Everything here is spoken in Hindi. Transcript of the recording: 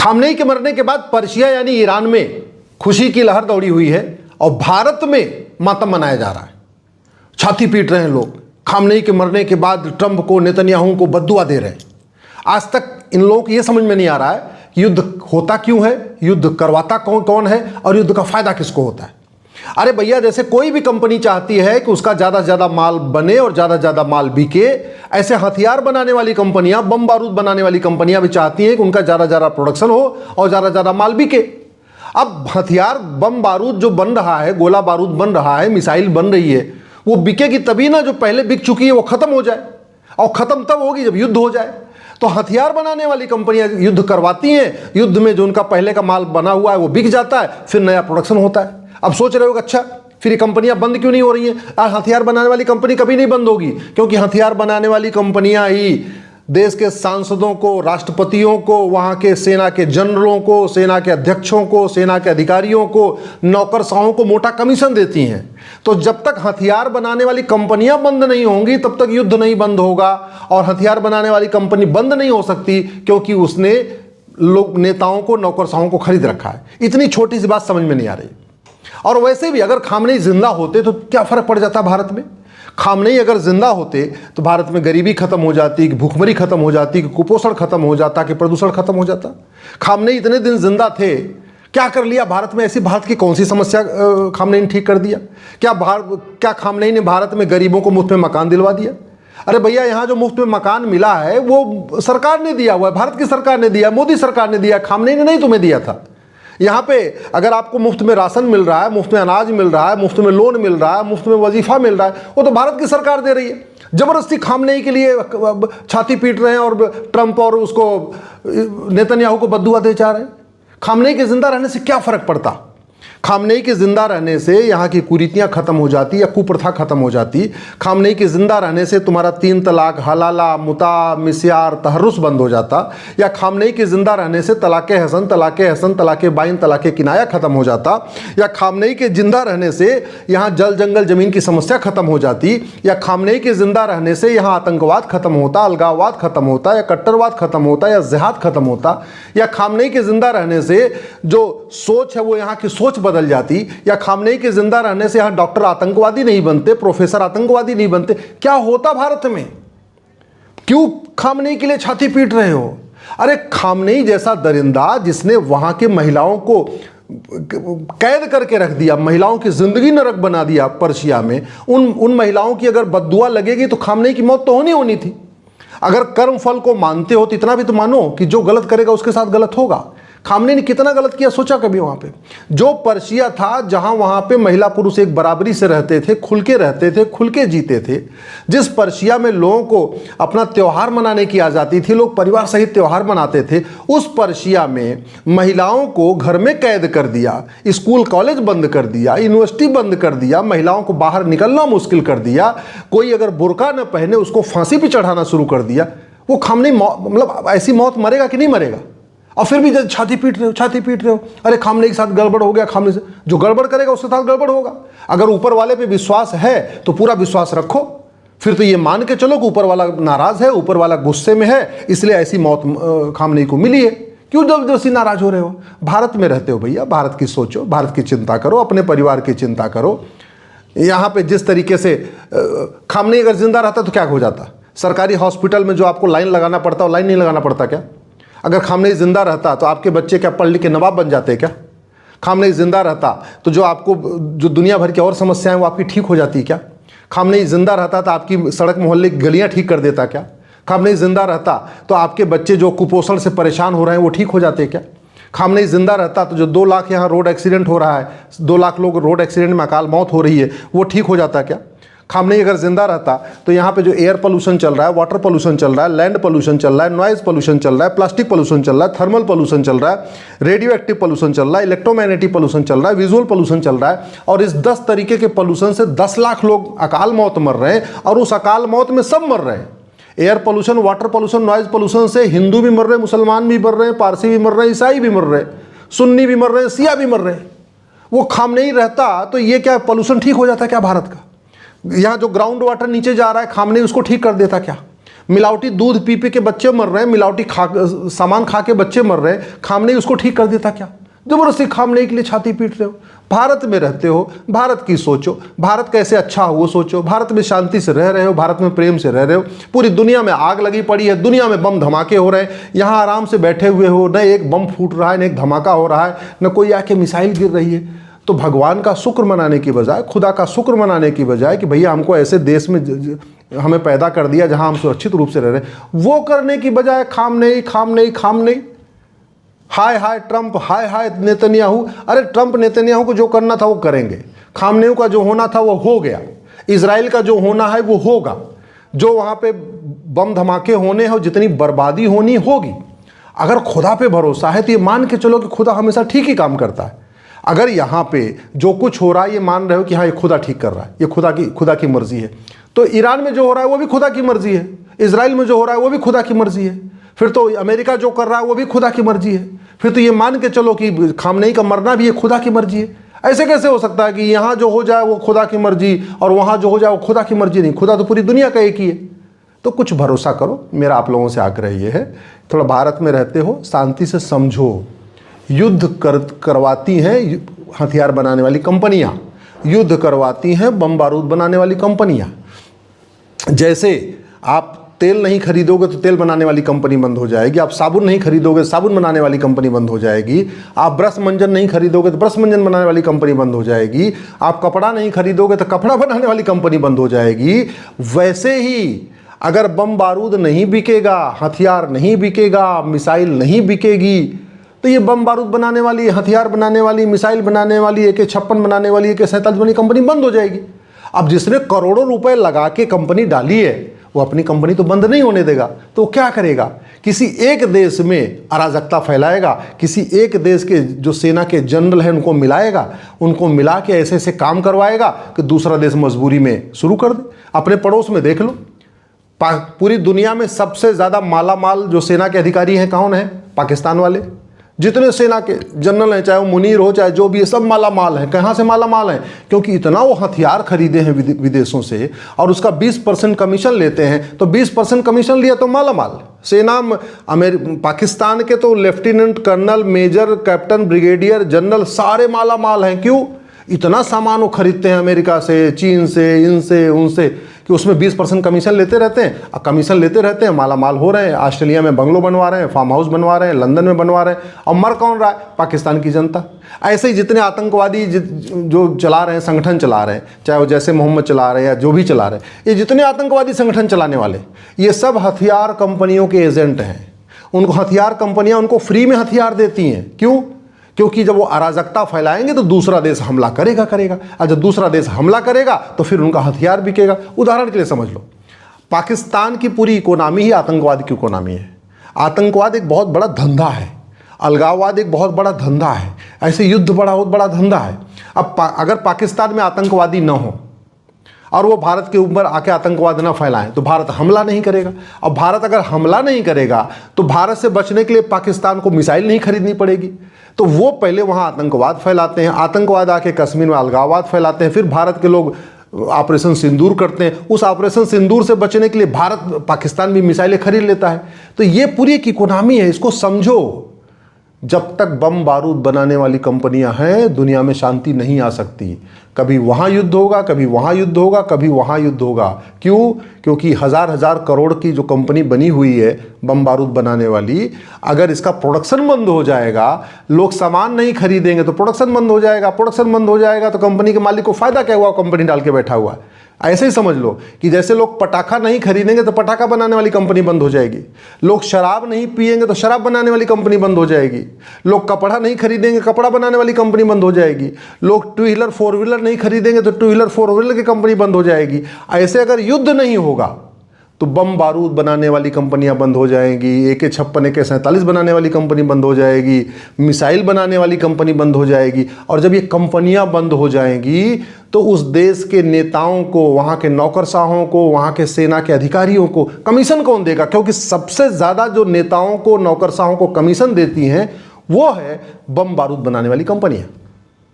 खामनेई के मरने के बाद पर्शिया यानी ईरान में खुशी की लहर दौड़ी हुई है और भारत में मातम मनाया जा रहा है। छाती पीट रहे हैं लोग। खामनेई के मरने के बाद ट्रंप को, नेतन्याहू को बद्दुआ दे रहे हैं। आज तक इन लोगों को यह समझ में नहीं आ रहा है कि युद्ध होता क्यों है, युद्ध करवाता कौन कौन है और युद्ध का फायदा किसको होता है। अरे भैया, जैसे कोई भी कंपनी चाहती है कि उसका ज़्यादा से ज़्यादा माल बने और ज़्यादा से ज़्यादा माल बिके, ऐसे हथियार बनाने वाली कंपनियां, बम बारूद बनाने वाली कंपनियां भी चाहती हैं कि उनका ज़्यादा से ज़्यादा प्रोडक्शन हो और ज़्यादा से ज़्यादा माल बिके। अब हथियार, बम बारूद जो बन रहा है, गोला बारूद बन रहा है, मिसाइल बन रही है, वो बिकेगी तभी ना जो पहले बिक चुकी है वो ख़त्म हो जाए, और ख़त्म तब होगी जब युद्ध हो जाए। तो हथियार बनाने वाली कंपनियां युद्ध करवाती हैं, युद्ध में जो उनका पहले का माल बना हुआ है वो बिक जाता है, फिर नया प्रोडक्शन होता है। अब सोच रहे हो अच्छा फिर ये कंपनियां बंद क्यों नहीं हो रही हैं? हथियार बनाने वाली कंपनी कभी नहीं बंद होगी, क्योंकि हथियार बनाने वाली कंपनियां ही देश के सांसदों को, राष्ट्रपतियों को, वहां के सेना के जनरलों को, सेना के अध्यक्षों को, सेना के अधिकारियों को, नौकरशाहों को मोटा कमीशन देती हैं। तो जब तक हथियार बनाने वाली कंपनियां बंद नहीं होंगी तब तक युद्ध नहीं बंद होगा। और हथियार बनाने वाली कंपनी बंद नहीं हो सकती क्योंकि उसने लोग, नेताओं को, नौकरशाहों को खरीद रखा है। इतनी छोटी सी बात समझ में नहीं आ रही। और वैसे भी अगर खामनेई जिंदा होते तो क्या फर्क पड़ जाता भारत में? खामनेई अगर जिंदा होते तो भारत में गरीबी खत्म हो जाती, कि भूखमरी खत्म हो जाती, कि कुपोषण खत्म हो जाता, कि प्रदूषण खत्म हो जाता। खामनेई इतने दिन जिंदा थे, क्या कर लिया भारत में? ऐसी भारत की कौन सी समस्या खामनेई ने ठीक कर दिया? क्या खामनेई ने भारत में गरीबों को मुफ्त में मकान दिलवा दिया? अरे भैया, यहाँ जो मुफ्त में मकान मिला है वो सरकार ने दिया हुआ है, भारत की सरकार ने दिया, मोदी सरकार ने दिया, खामनेई ने नहीं तुम्हें दिया था। यहाँ पे अगर आपको मुफ्त में राशन मिल रहा है, मुफ्त में अनाज मिल रहा है, मुफ्त में लोन मिल रहा है, मुफ्त में वजीफा मिल रहा है, वो तो भारत की सरकार दे रही है। जबरदस्ती खामनेई के लिए छाती पीट रहे हैं और ट्रंप और उसको, नेतन्याहू को बद्दुआ दे जा रहे हैं। खामनेई के जिंदा रहने से क्या फर्क पड़ता? खामनेई के जिंदा रहने से यहाँ की कुरीतियाँ खत्म हो जाती या कुप्रथा खत्म हो जाती। खामनेई के जिंदा रहने से तुम्हारा 3 तलाक, हलाला, मुता, मिस्यार, तहर्रुस बंद हो जाता। या खामनेई के जिंदा रहने से तलाक़े हसन, तलाक़े बाइन, तलाक़े किनाया खत्म हो जाता। या खामनेई के जिंदा रहने से यहाँ जल जंगल ज़मीन की समस्या खत्म हो जाती। या खामनेई के जिंदा रहने से यहाँ आतंकवाद खत्म होता, अलगाववाद खत्म होता, या कट्टरवाद खत्म होता, या जिहाद खत्म होता। या खामनेई के जिंदा रहने से जो सोच है वो यहाँ की सोच बदल जाती। या खामनेई के जिंदा रहने से यहां डॉक्टर आतंकवादी नहीं बनते, प्रोफेसर आतंकवादी नहीं बनते। क्या होता भारत में? क्यों खामनेई के लिए छाती पीट रहे हो? अरे खामनेई जैसा दरिंदा जिसने वहां के महिलाओं को कैद करके रख दिया, महिलाओं की जिंदगी नरक बना दिया पर्शिया में, उन महिलाओं की अगर बद्दुआ लगेगी तो खामनेई की मौत तो होनी थी। अगर कर्म फल को मानते हो तो इतना भी तो मानो कि जो गलत करेगा उसके साथ गलत होगा। खामनेई ने कितना गलत किया सोचा कभी? वहां पे जो पर्शिया था, जहां वहां पे महिला पुरुष एक बराबरी से रहते थे, खुल के रहते थे, खुल के जीते थे, जिस पर्शिया में लोगों को अपना त्यौहार मनाने की आज़ादी थी, लोग परिवार सहित त्यौहार मनाते थे, उस पर्शिया में महिलाओं को घर में कैद कर दिया, स्कूल कॉलेज बंद कर दिया, यूनिवर्सिटी बंद कर दिया, महिलाओं को बाहर निकलना मुश्किल कर दिया, कोई अगर बुर्का न पहने उसको फांसी पर चढ़ाना शुरू कर दिया। वो खामनेई मतलब ऐसी मौत मरेगा कि नहीं मरेगा? और फिर भी जब छाती पीट रहे हो, अरे खामनेई के साथ गड़बड़ हो गया, खामनेई से जो गड़बड़ करेगा उसके साथ गड़बड़ होगा। अगर ऊपर वाले पे विश्वास है तो पूरा विश्वास रखो, फिर तो ये मान के चलो कि ऊपर वाला नाराज है, ऊपर वाला गुस्से में है, इसलिए ऐसी मौत खामनेई को मिली है। क्यों जबरदस्ती नाराज हो रहे हो? भारत में रहते हो भैया, भारत की सोचो, भारत की चिंता करो, अपने परिवार की चिंता करो। यहाँ पे जिस तरीके से खामनेई अगर जिंदा रहता तो क्या हो जाता? सरकारी हॉस्पिटल में जो आपको लाइन लगाना पड़ता, लाइन नहीं लगाना पड़ता क्या? अगर खामनेई जिंदा रहता तो आपके बच्चे क्या पढ़ लिख के नवाब बन जाते क्या? खामनेई जिंदा रहता तो जो दुनिया भर की और समस्याएं वो आपकी ठीक हो जाती क्या? खामनेई जिंदा रहता तो आपकी सड़क मोहल्ले की गलियां ठीक कर देता क्या? खामनेई जिंदा रहता तो आपके बच्चे जो कुपोषण से परेशान हो रहे हैं वो ठीक हो जाते क्या? खामनेई जिंदा रहता तो जो 2 लाख यहाँ रोड एक्सीडेंट हो रहा है, 2 लाख लोग रोड एक्सीडेंट में अकाल मौत हो रही है, वो ठीक हो जाता क्या? खामनेई अगर जिंदा रहता तो यहाँ पे जो एयर पोल्यूशन चल रहा है, वाटर पोल्यूशन चल रहा है, लैंड पोल्यूशन चल रहा है, नॉइज पोल्यूशन चल रहा है, प्लास्टिक पोल्यूशन चल रहा है, थर्मल पोल्यूशन चल रहा है, रेडियो एक्टिव पोल्यूशन चल रहा है, इलेक्ट्रोमैग्नेटिक पोल्यूशन चल रहा है, विजुअल पोल्यूशन चल रहा है, और इस 10 तरीके के पोल्यूशन से 10 लाख लोग अकाल मौत मर रहे हैं, और उस अकाल मौत में सब मर रहे हैं। Air pollution, water pollution, noise pollution से हिंदू भी मर रहे हैं, मुसलमान भी मर रहे हैं, पारसी भी मर रहे हैं, ईसाई भी मर रहे हैं, सुन्नी भी मर रहे हैं, शिया भी मर रहे हैं। वो खामनेई रहता तो ये क्या पोल्यूशन ठीक हो जाता क्या भारत का? यहाँ जो ग्राउंड वाटर नीचे जा रहा है, खामनेई उसको ठीक कर देता क्या? मिलावटी दूध पी पी के बच्चे मर रहे हैं, मिलावटी सामान खा के बच्चे मर रहे हैं, खामनेई उसको ठीक कर देता क्या? जबरदस्ती खामनेई के लिए छाती पीट रहे हो। भारत में रहते हो, भारत की सोचो, भारत कैसे अच्छा हो वो सोचो, भारत में शांति से रह रहे हो, भारत में प्रेम से रह रहे हो। पूरी दुनिया में आग लगी पड़ी है, दुनिया में बम धमाके हो रहे हैं, यहाँ आराम से बैठे हुए हो, न एक बम फूट रहा है, न एक धमाका हो रहा है, न कोई आके मिसाइल गिर रही है। तो भगवान का शुक्र मनाने की बजाय, खुदा का शुक्र मनाने की बजाय कि भैया हमको ऐसे देश में हमें पैदा कर दिया जहाँ हम सुरक्षित रूप से रह रहे हैं, वो करने की बजाय खामनेई खामनेई खामनेई, हाय हाय ट्रंप, हाय हाय नेतन्याहू। अरे ट्रंप नेतन्याहू को जो करना था वो करेंगे, खामनेई का जो होना था वो हो गया, इजराइल का जो होना है वो होगा, जो वहाँ पे बम धमाके होने हैं, जितनी बर्बादी होनी होगी। अगर खुदा पे भरोसा है तो ये मान के चलो कि खुदा हमेशा ठीक ही काम करता है। अगर यहाँ पे जो कुछ हो रहा है ये मान रहे हो कि हाँ ये खुदा ठीक कर रहा है, ये खुदा की मर्जी है, तो ईरान में जो हो रहा है वो भी खुदा की मर्जी है, इजराइल में जो हो रहा है वो भी खुदा की मर्जी है, फिर तो अमेरिका जो कर रहा है वो भी खुदा की मर्जी है। फिर तो ये मान के चलो कि खामनेई का मरना भी ये खुदा की मर्जी है। ऐसे कैसे हो सकता है कि यहाँ जो हो जाए वो खुदा की मर्जी और वहाँ जो हो जाए वो खुदा की मर्जी? नहीं, खुदा तो पूरी दुनिया का एक ही है। तो कुछ भरोसा करो। मेरा आप लोगों से आग्रह ये है, थोड़ा भारत में रहते हो, शांति से समझो। युद्ध करवाती हैं हथियार बनाने वाली कंपनियां, युद्ध करवाती हैं बम बारूद बनाने वाली कंपनियां। जैसे आप तेल नहीं खरीदोगे तो तेल बनाने वाली कंपनी बंद हो जाएगी, आप साबुन नहीं खरीदोगे तो साबुन बनाने वाली कंपनी बंद हो जाएगी, आप ब्रश मंजन नहीं खरीदोगे तो ब्रश मंजन बनाने वाली कंपनी बंद हो जाएगी, आप कपड़ा नहीं खरीदोगे तो कपड़ा बनाने वाली कंपनी बंद हो जाएगी। वैसे ही अगर बम बारूद नहीं बिकेगा, हथियार नहीं बिकेगा, मिसाइल नहीं बिकेगी, तो ये बम बारूद बनाने वाली, हथियार बनाने वाली, मिसाइल बनाने वाली, AK-56 बनाने वाली, AK-47 वाली कंपनी बंद हो जाएगी। अब जिसने करोड़ों रुपए लगा के कंपनी डाली है वो अपनी कंपनी तो बंद नहीं होने देगा, तो क्या करेगा? किसी एक देश में अराजकता फैलाएगा, किसी एक देश के जो सेना के जनरल हैं उनको मिलाएगा, उनको मिला के ऐसे ऐसे काम करवाएगा कि दूसरा देश मजबूरी में शुरू कर दे। अपने पड़ोस में देख लो, पूरी दुनिया में सबसे ज़्यादा माला माल जो सेना के अधिकारी हैं कौन है? पाकिस्तान वाले। जितने सेना के जनरल हैं, चाहे वो मुनीर हो चाहे जो भी है, सब माला माल हैं। कहाँ से माला माल हैं? क्योंकि इतना वो हथियार खरीदे हैं विदेशों से और उसका 20% कमीशन लेते हैं। तो 20% कमीशन लिया तो माला माल। सेना पाकिस्तान के तो lieutenant colonel, major, captain, brigadier, general सारे माला माल हैं। क्यों? इतना सामान वो खरीदते हैं अमेरिका से, चीन से, इनसे उनसे, कि उसमें 20% कमीशन लेते रहते हैं। और कमीशन लेते रहते हैं, माला माल हो रहे हैं। ऑस्ट्रेलिया में बंगलो बनवा रहे हैं, फार्म हाउस बनवा रहे हैं, लंदन में बनवा रहे हैं, और मर कौन रहा है? पाकिस्तान की जनता। ऐसे ही जितने आतंकवादी जो चला रहे हैं, संगठन चला रहे हैं, चाहे वो जैसे मोहम्मद चला रहे हैं या जो भी चला रहे हैं, ये जितने आतंकवादी संगठन चलाने वाले, ये सब हथियार कंपनियों के एजेंट हैं। उनको हथियार कंपनियां उनको फ्री में हथियार देती हैं। क्यों? क्योंकि जब वो अराजकता फैलाएंगे तो दूसरा देश हमला करेगा और जब दूसरा देश हमला करेगा तो फिर उनका हथियार बिकेगा। उदाहरण के लिए समझ लो, पाकिस्तान की पूरी इकोनॉमी ही आतंकवाद की इकोनॉमी है। आतंकवाद एक बहुत बड़ा धंधा है, अलगाववाद एक बहुत बड़ा धंधा है, ऐसे युद्ध बहुत बड़ा धंधा है। अब अगर पाकिस्तान में आतंकवादी न हो और वो भारत के ऊपर आके आतंकवाद ना फैलाएं तो भारत हमला नहीं करेगा। और भारत अगर हमला नहीं करेगा तो भारत से बचने के लिए पाकिस्तान को मिसाइल नहीं खरीदनी पड़ेगी। तो वो पहले वहाँ आतंकवाद फैलाते हैं, आतंकवाद आके कश्मीर में अलगाववाद फैलाते हैं, फिर भारत के लोग ऑपरेशन सिंदूर करते हैं। उस ऑपरेशन सिंदूर से बचने के लिए भारत, पाकिस्तान भी मिसाइलें खरीद लेता है। तो ये पूरी एक इकोनॉमी है, इसको समझो। जब तक बम बारूद बनाने वाली कंपनियां हैं, दुनिया में शांति नहीं आ सकती। कभी वहाँ युद्ध होगा, कभी वहाँ युद्ध होगा, कभी वहाँ युद्ध होगा। क्यों? क्योंकि हजार हजार करोड़ की जो कंपनी बनी हुई है बम बारूद बनाने वाली, अगर इसका प्रोडक्शन बंद हो जाएगा, लोग सामान नहीं खरीदेंगे तो प्रोडक्शन बंद हो जाएगा। प्रोडक्शन बंद हो जाएगा तो कंपनी के मालिक को फायदा क्या हुआ? कंपनी डाल के बैठा हुआ है। ऐसे ही समझ लो कि जैसे लोग पटाखा नहीं खरीदेंगे तो पटाखा बनाने वाली कंपनी बंद हो जाएगी, लोग शराब नहीं पिएंगे तो शराब बनाने वाली कंपनी बंद हो जाएगी, लोग कपड़ा नहीं खरीदेंगे, कपड़ा बनाने वाली कंपनी बंद हो जाएगी, लोग 2 व्हीलर 4 व्हीलर नहीं खरीदेंगे तो 2 व्हीलर 4 व्हीलर की कंपनी बंद हो जाएगी। ऐसे अगर युद्ध नहीं होगा तो बम बारूद बनाने वाली कंपनियां बंद हो जाएंगी, AK-56 AK-47 बनाने वाली कंपनी बंद हो जाएगी, मिसाइल बनाने वाली कंपनी बंद हो जाएगी। और जब ये कंपनियां बंद हो जाएंगी तो उस देश के नेताओं को, वहाँ के नौकरशाहों को, वहाँ के सेना के अधिकारियों को कमीशन कौन देगा? क्योंकि सबसे ज़्यादा जो नेताओं को, नौकरशाहों को कमीशन देती हैं वो है बम बारूद बनाने वाली कंपनियाँ।